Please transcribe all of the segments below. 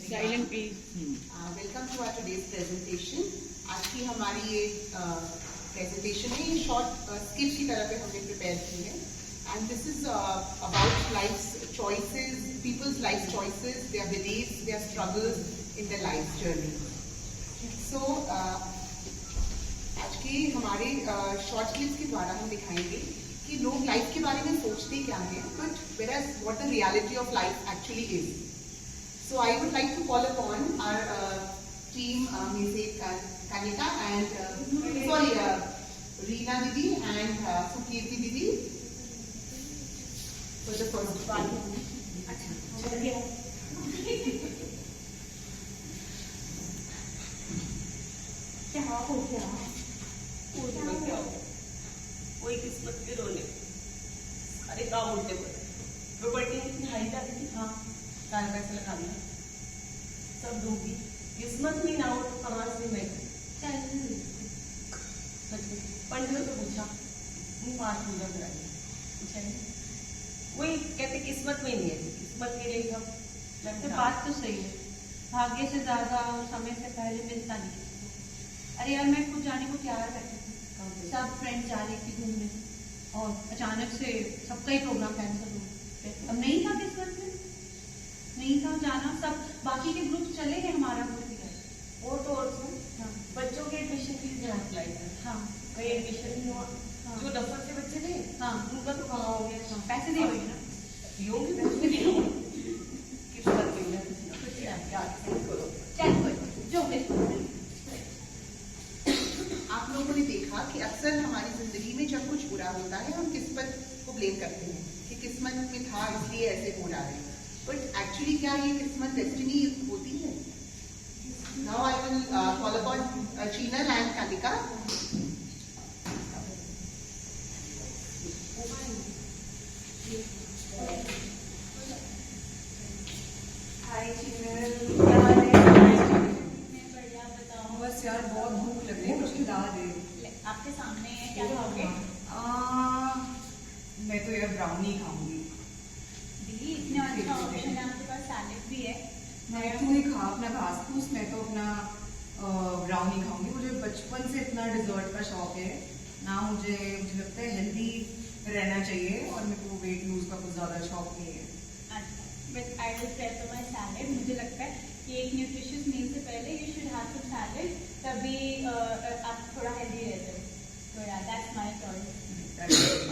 Silent P. Welcome to our today's presentation. आज की हमारी ये प्रेजेंटेशन है, ये शॉर्ट स्किट की तरह पे हमने प्रिपेयर की है। And this is about life choices, peoples life choices, their believes, their struggles in their life journey. So आज के हमारे शॉर्ट क्लिप्स के द्वारा हम दिखाएंगे कि लोग लाइफ के बारे में सोचते क्या हैं, but whereas what the reality of life actually is. So I would like to call upon our team, Music Kanika and Reena Didi and Sukirti Didi for the first part. कोई किस्मत के रोले, अरे काम उल्टे पड़े, प्रॉपर्टी इतनी high जा रही थी, हाँ सारे पैसे लगा दिया, सब डूबी, किस्मत में ना हो तो कहाँ से मैं पंडितों से पूछा, मुँह 5 पूजा कराई, पूछा नहीं, वही कहते किस्मत में नहीं है, किस्मत के लिए हम तो बात तो सही है, भाग्य से ज्यादा और समय से पहले मिलता नहीं किसी को। अरे यार, मैं खुद जाने को तैयार बैठी थी, सब फ्रेंड्स जा रही थी घूमने और अचानक से सबका ही प्रोग्राम कैंसिल हो गया। अब नहीं था किस्मत में, नहीं था जाना, सब बाकी के ग्रुप चले गए, हमारा ग्रुप ही गए। और तो और हाँ, बच्चों के एडमिशन के लिए अप्लाई कर, हाँ कहीं एडमिशन नहीं हुआ, हाँ, जो दफतर से बच्चे थे, हाँ उनका तो कहाँ हो गया, हाँ, पैसे दिए हुए ना, यूं भी पैसे नहीं हुए, किस्मत में ना कुछ याद करो, चल कोई जो भी। आप लोगों ने देखा कि अक्सर हमारी जिंदगी में जब कुछ बुरा होता है हम किस्मत को ब्लेम करते हैं कि किस्मत में था इसलिए ऐसे हो रहा है, बट एक्चुअली क्या ये किस्मत डेस्टिनी होती है? Now I will call upon Cheenal and Kalika. Hi Cheenal, क्या हाल है? बढ़िया, बताओ। बस यार बहुत भूख लग रही है, कुछ खिला दे। आपके सामने है, क्या खाओगे? मैं तो यार ब्राउनी खाऊंगी। दी इतने अच्छा ऑप्शन है आपके पास, सैलेड भी है। मैं तू ही खा अपना घास फूस, मैं तो अपना ब्राउनी खाऊंगी। मुझे बचपन से इतना डिजर्ट का शौक है ना, मुझे लगता है हेल्दी रहना चाहिए और मेरे को वेट लूज का कुछ ज्यादा शौक नहीं है। अच्छा, but I will prefer my salad. मुझे लगता है कि एक न्यूट्रिशियस मील से पहले you should have some salad, तभी आप थोड़ा हेल्दी रहते हो। तो यार that's my choice.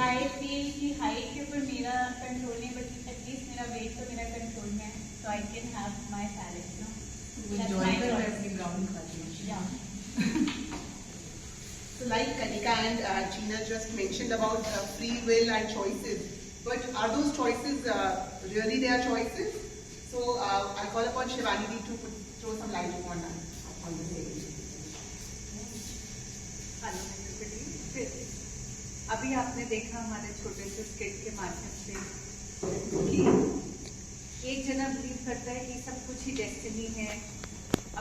I feel कि हाइट के ऊपर मेरा कंट्रोल नहीं, बट एटलीस्ट मेरा वेट तो मेरा कंट्रोल में है, so I can have my salad now. That's my choice. Brownie खाती हूँ। Yeah. So like Kanika and China just mentioned about free will and choices, but are those choices really their choices? So I'll call upon Shivani to throw some light on this area. अभी आपने देखा हमारे छोटे से skit के माध्यम से कि एक जना बिलीव करता है कि सब कुछ ही डेस्टिनी है,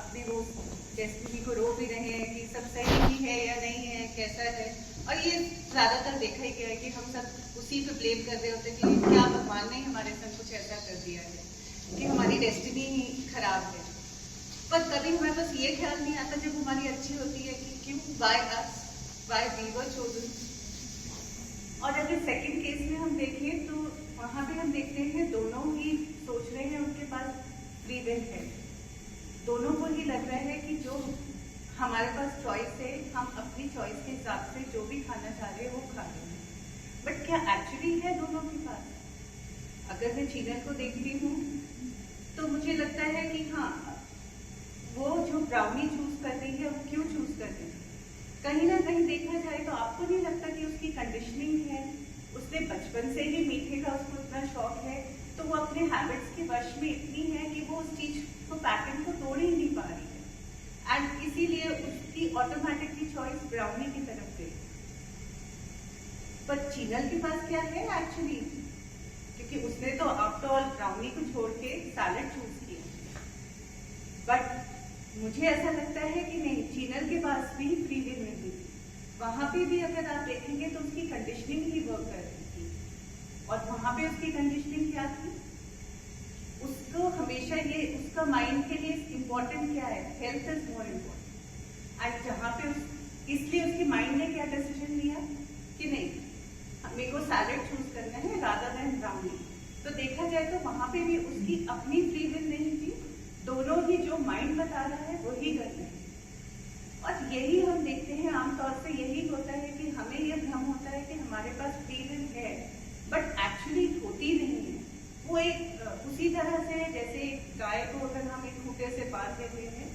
अपने वो डेस्टिनी को रो भी रहे हैं कि सब सही ही है या नहीं है, कैसा है। और ये ज़्यादातर देखा ही गया है कि हम सब उसी पे ब्लेम कर रहे होते हैं कि क्या भगवान ने हमारे संग कुछ ऐसा कर दिया है कि हमारी डेस्टिनी ही खराब है। पर कभी हमें बस ये ख्याल नहीं आता जब हमारी अच्छी होती है कि क्यों, by us, by we were chosen. और अगर सेकंड केस में हम देखें तो वहाँ पे हम देखते हैं दोनों ही सोच रहे हैं उनके पास फ्री विल है, दोनों को ही लग रहा है कि जो हमारे पास चॉइस है, हम अपनी चॉइस के हिसाब से जो भी खाना चाह रहे हैं वो खा रहे हैं। बट क्या एक्चुअली है दोनों के पास? अगर मैं चीनल को देखती हूँ तो मुझे लगता है कि हाँ, वो जो ब्राउनी चूज कर रही है वो क्यों चूज कर रही है? कहीं ना कहीं देखा जाए तो आपको नहीं लगता कि उसकी कंडीशनिंग है, उसने बचपन से ही मीठे का उसको इतना शौक है, तो वो अपने हैबिट्स के वश में इतनी है कि वो उस चीज को, पैटर्न को तोड़ ही नहीं पा रही है, एंड इसीलिए उसकी ऑटोमेटिकली चॉइस ब्राउनी की तरफ गई। पर चीनल के पास क्या है एक्चुअली, क्योंकि उसने तो आफ्टर ऑल ब्राउनी को छोड़ के सैलेड चूज किया। बट मुझे ऐसा लगता है कि नहीं, चीनल के पास भी फ्री विल नहीं थी। वहां पे भी अगर आप देखेंगे तो उसकी कंडीशनिंग ही वर्क कर रही थी, और वहां पे उसकी कंडीशनिंग क्या थी? उसको हमेशा ये, उसका उसका माइंड के लिए इम्पोर्टेंट क्या है, health is more important. And जहाँ पे इसलिए उसके माइंड ने क्या डिसीजन लिया कि नहीं मेरे को सैलेड चूज करना है रादर देन ब्राउनी। तो देखा जाए तो वहां पे भी उसकी अपनी फ्री विल नहीं थी, दोनों ही जो माइंड बता रहा है वही करना है। और यही हम देखते हैं आमतौर से यही होता है कि हमें ये भ्रम होता है कि हमारे पास फ्री विल है, बट एक्चुअली होती नहीं है। वो एक उसी तरह से जैसे गाय को अगर हम एक खूंटे से पार कर रहे हैं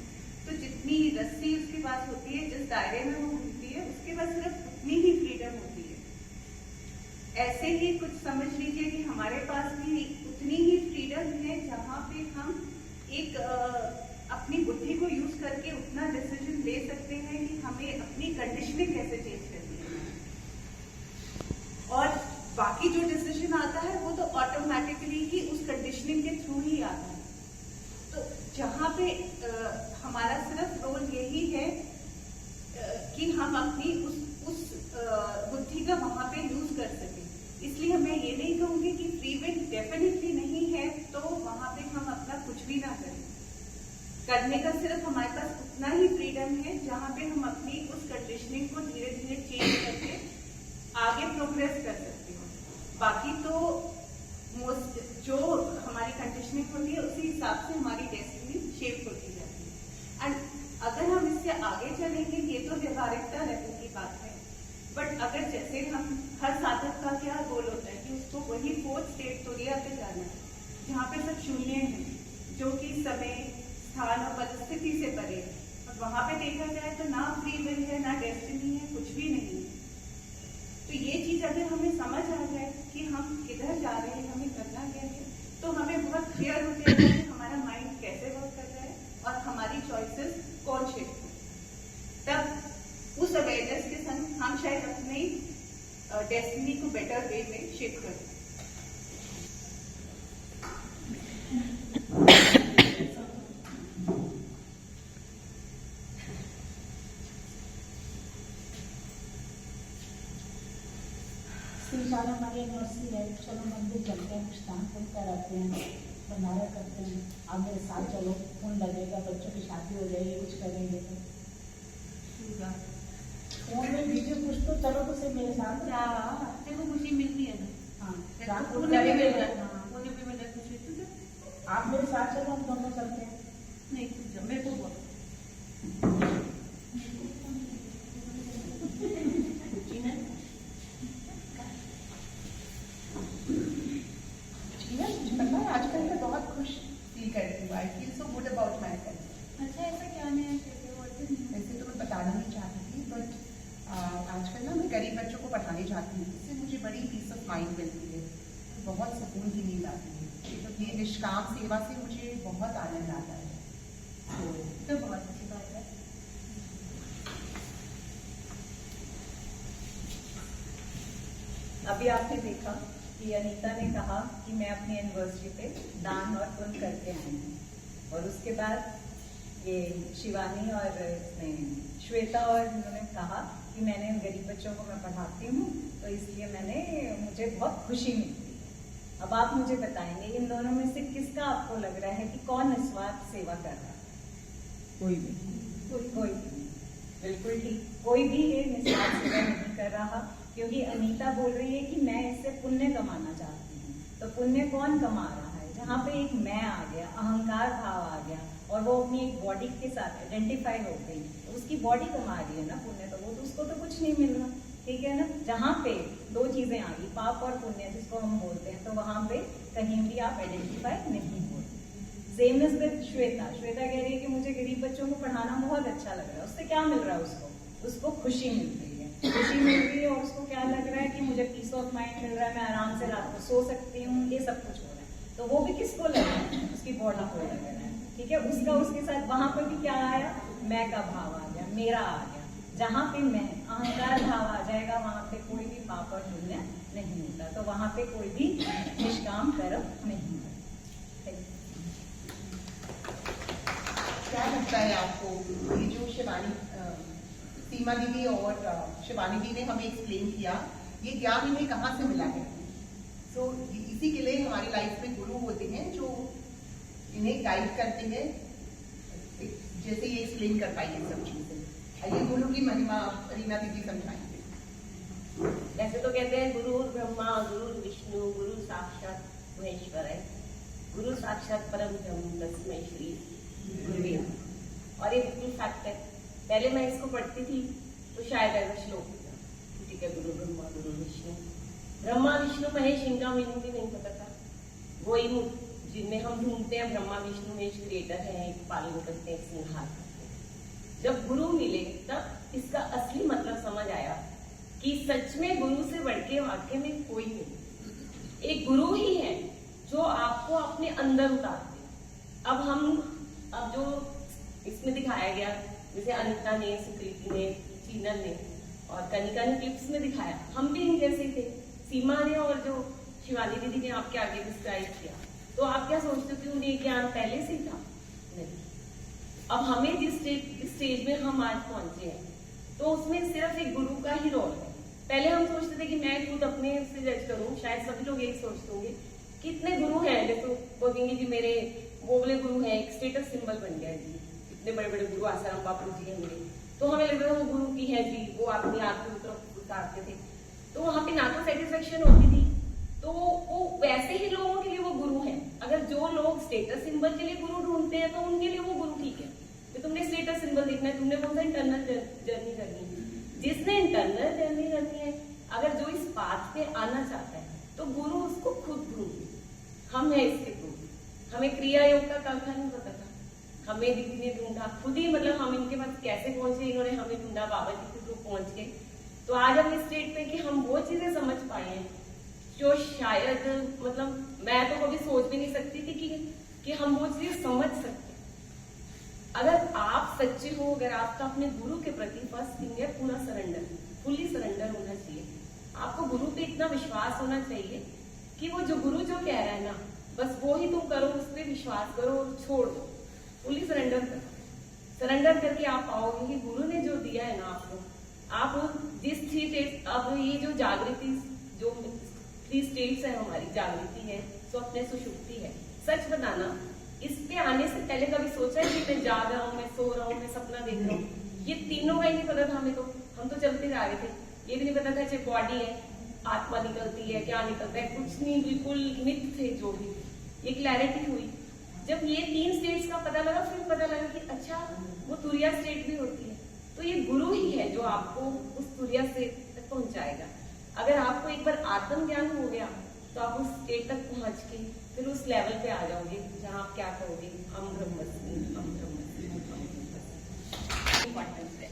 तो जितनी रस्सी उसके पास होती है, जिस दायरे में वो घूमती है, उसके पास सिर्फ उतनी ही फ्रीडम होती है। ऐसे ही कुछ समझ लीजिए कि हमारे पास भी उतनी ही फ्रीडम है जहाँ पे हम एक अपनी बुद्धि को यूज करके उतना डिसीजन ले सकते हैं कि हमें अपनी कंडीशनिंग कैसे चेंज करनी है। और बाकी जो डिसीजन आता है वो तो ऑटोमेटिकली ही उस कंडीशनिंग के थ्रू ही आता है। तो जहाँ पे हमारा सिर्फ रोल यही है कि हम अपनी उस बुद्धि का वहां पे यूज कर सकें। इसलिए मैं ये नहीं कहूंगी कि फ्री विल डेफिनेटली नहीं है तो वहां पे हम अपना कुछ भी ना करें। करने का सिर्फ हमारे पास उतना ही फ्रीडम है जहाँ पे हम अपनी उस कंडीशनिंग को धीरे धीरे चेंज करके आगे प्रोग्रेस कर सकते हो। बाकी तो जो हमारी कंडीशनिंग होती है उसी हिसाब से हमारी डेस्टिनी शेप होती जाती है। एंड अगर हम इससे आगे चलेंगे, ये तो व्यवहारिकता लेवल की बात है, बट अगर जैसे हम हर साधक का क्या गोल होता है कि उसको वही फोर्थ स्टेट तुरिया पे जाना है जहाँ पे सब शून्य है, जो कि समय स्थान और परिस्थिति से परे है। और वहां पे देखा जाए तो ना फ्री विल है, ना डेस्टिनी है, कुछ भी नहीं है। तो ये चीज अगर हमें समझ आ जाए कि हम किधर जा रहे हैं, हमें करना क्या है, तो हमें बहुत क्लियर हो जाएगा कि हमारा माइंड कैसे वर्क कर रहा है और हमारी चॉइसेस कौन शेप है। तब उस अवेयरनेस के संग हम शायद अपनी डेस्टिनी को बेटर वे में शेप कर सकते। साल हमारी यूनिवर्सिटी है, चलो मंदिर चलते हैं, कुछ दान पुण्य कराते हैं, भंडारा करते हैं, आप मेरे साथ चलो, फोन लगेगा, बच्चों की शादी हो जाएगी, कुछ करेंगे तो फोन में वीडियो कुछ तो चलो तो से मेरे साथ देखो खुशी मिलती है ना। हाँ पुण्य भी मिल रहा है, पुण्य भी मिल रहा है, खुशी तो आप मेरे साथ चलो, हम दोनों चलते हैं। नहीं मेरे को बहुत पता है आजकल मैं बहुत खुश फील करती हूँ। I feel so good about my self. अच्छा ऐसा क्या नया वैसे तो मैं बताना नहीं चाहती थी, बट आजकल ना मैं गरीब बच्चों को पढ़ाने जाती हूँ, इससे मुझे बड़ी पीस ऑफ माइंड मिलती है, बहुत सुकून की नींद आती है। तो ये निष्काम सेवा से मुझे बहुत आनंद आता है। तो बहुत अच्छी बात है। अभी आपने देखा कि अनीता ने कहा कि मैं अपनी एनिवर्सरी पे दान और पुण्य करके आई हूँ, और उसके बाद ये शिवानी और श्वेता और उन्होंने कहा कि मैंने गरीब बच्चों को मैं पढ़ाती हूँ, तो इसलिए मुझे बहुत खुशी मिलती है। अब आप मुझे बताएंगे इन दोनों में से किसका आपको लग रहा है कि कौन निस्वार्थ सेवा कर रहा है? कोई भी बिल्कुल ठीक, कोई भी ये निस्वार्थ सेवा नहीं कर रहा, क्योंकि अनीता बोल रही है कि मैं इससे पुण्य कमाना चाहती हूँ। तो पुण्य कौन कमा रहा है? जहाँ पे एक मैं आ गया, अहंकार भाव आ गया, और वो अपनी एक बॉडी के साथ आइडेंटिफाई हो गई, तो उसकी बॉडी कमा रही है ना पुण्य, तो वो तो उसको तो कुछ नहीं मिल रहा, ठीक है ना। जहाँ पे दो चीजें आ गई, पाप और पुण्य जिसको हम बोलते हैं, तो वहां पे कहीं भी आप आइडेंटिफाई नहीं होते। सेम इज विद श्वेता कह रही है कि मुझे गरीब बच्चों को पढ़ाना बहुत अच्छा लग रहा है। उससे क्या मिल रहा है? उसको खुशी मिल रही है, और उसको क्या लग रहा है कि मुझे पीस ऑफ माइंड मिल रहा है, मैं आराम से रात को सो सकती हूँ, ये सब कुछ हो रहा है। तो वो भी किसको लग रहा है? उसकी बॉडी को लग रहा है, ठीक है। उसके साथ वहां पर भी क्या आया? मैं का भाव आ गया, मेरा आ गया। जहाँ पे मैं अहंकार भाव आ जाएगा, वहां पे कोई भी पाप और पुण्य नहीं होता, तो वहां पे कोई भी निष्काम कर्म नहीं होता। क्या लगता है आपको ये जो शिवानी सीमा दीदी और शिवानी दी ने हमें एक्सप्लेन किया, ये ज्ञान इन्हें कहाँ से मिला है? इसी के लिए हमारी लाइफ में गुरु होते हैं जो इन्हें गाइड करते हैं, जैसे ये एक्सप्लेन कर पाएंगे सब चीजें। आइए गुरु की महिमा रीना दीदी समझाएंगे। वैसे तो कहते हैं गुरु ब्रह्मा गुरु विष्णु गुरु साक्षात महेश्वर है, गुरु साक्षात परम ब्रह्म तस्मै श्री गुरुवे नमः। और ये बिल्कुल फैक्ट है। पहले मैं इसको पढ़ती थी तो शायद ऐसा श्लोक था, ठीक है, गुरु ब्रह्मा गुरु विष्णु, ब्रह्मा विष्णु महेश, इनका मीनिंग भी नहीं पता था। वही जिनमें हम ढूंढते हैं ब्रह्मा विष्णु महेश, क्रिएटर है, एक पालन करते हैं, एक संहार करते हैं। जब गुरु मिले तब इसका असली मतलब समझ आया कि सच में गुरु से बढ़ के वाकई में कोई नहीं, एक गुरु ही है जो आपको अपने अंदर उतारते हैं। अब जो इसमें दिखाया गया, जैसे अनिता ने, सुकृति ने, चीनल ने और कनिका ने क्लिप्स में दिखाया, हम भी इन जैसे थे। सीमा ने और जो शिवानी दीदी ने आपके आगे डिस्क्राइब किया, तो आप क्या सोचते हो कि उन्हें ये ज्ञान पहले से ही था? नहीं। अब हमें जिस स्टेज में हम आज पहुंचे हैं, तो उसमें सिर्फ एक गुरु का ही रोल है। पहले हम सोचते थे कि मैं खुद अपने से जज करूं, शायद सभी लोग यही सोचते होंगे कि इतने गुरु हैं, जैसे बोलेंगे जी मेरे वो वाले गुरु हैं, एक स्टेटस सिंबल बन गया है जी, इतने बड़े बड़े गुरु आसाराम बापू जी हैं मेरे, तो हमें लगता था वो गुरु की है जी, वो अपनी आत्म उतारते थे, तो वहां पे ना तो सेटिस्फेक्शन होती थी। तो वो वैसे ही लोगों के लिए वो गुरु हैं। अगर जो लोग स्टेटस सिंबल के लिए गुरु ढूंढते हैं तो उनके लिए वो गुरु ठीक है कि तुमने स्टेटस सिंबल देखना है, तुमने कौन सा इंटरनल जर्नी करनी है। जिसने इंटरनल जर्नी करनी है, अगर जो इस पाथ पे आना चाहता है, तो गुरु उसको खुद ढूंढे। हम है इसके गुरु। हमें क्रिया योग का कल्पना नहीं पता था, हमें दीदी ने ढूंढा खुद ही, मतलब हम इनके पास कैसे पहुंचे, इन्होंने हमें ढूंढा, बाबा जी के थ्रू पहुंच गए। तो आज हम इस स्टेट पे कि हम वो चीजें समझ पाए हैं जो शायद, मतलब मैं तो कभी सोच भी नहीं सकती थी कि हम वो चीजें समझ सकते। अगर आप सच्चे हो, अगर आपका अपने गुरु के प्रति फर्स्ट थिंग है पूरा सरेंडर, फुल्ली सरेंडर होना चाहिए। आपको गुरु पे इतना विश्वास होना चाहिए कि वो जो गुरु जो कह रहा है ना, बस वो ही तुम करो, उस पर विश्वास करो, छोड़ दो, फुल्ली सरेंडर करो। सरेंडर करके आप पाओगे कि गुरु ने जो दिया है ना आपको, आप जिस थ्री, अब ये जो जागृति, जो 3 स्टेट्स है हमारी, जागृति है, स्वप्न, सुषुप्ति है। सच बताना, इस पे आने से पहले कभी सोचा है कि मैं जाग रहा हूँ, मैं सो रहा हूँ, मैं सपना देख रहा हूँ? ये तीनों का ही नहीं पता था हमें। तो हम तो चलते जा रहे थे, ये भी नहीं पता था कि बॉडी है, आत्मा निकलती है, क्या निकलता है, कुछ नहीं, बिल्कुल मिथ थे जो भी। ये क्लैरिटी हुई जब ये 3 स्टेट्स का पता लगा, फिर पता लगा कि अच्छा वो तुरिया स्टेट भी होती है। तो ये गुरु ही है जो आपको उस तुरिया स्टेट तक पहुंचाएगा। अगर आपको एक बार आत्मज्ञान हो गया, तो आप उस स्टेट तक पहुंच के फिर उस लेवल पे आ जाओगे जहां आप क्या करोगे, हम ब्रह्मस्मि, हम ब्रह्मस्मि, हम ब्रह्मस्मि। इंपॉर्टेंट है।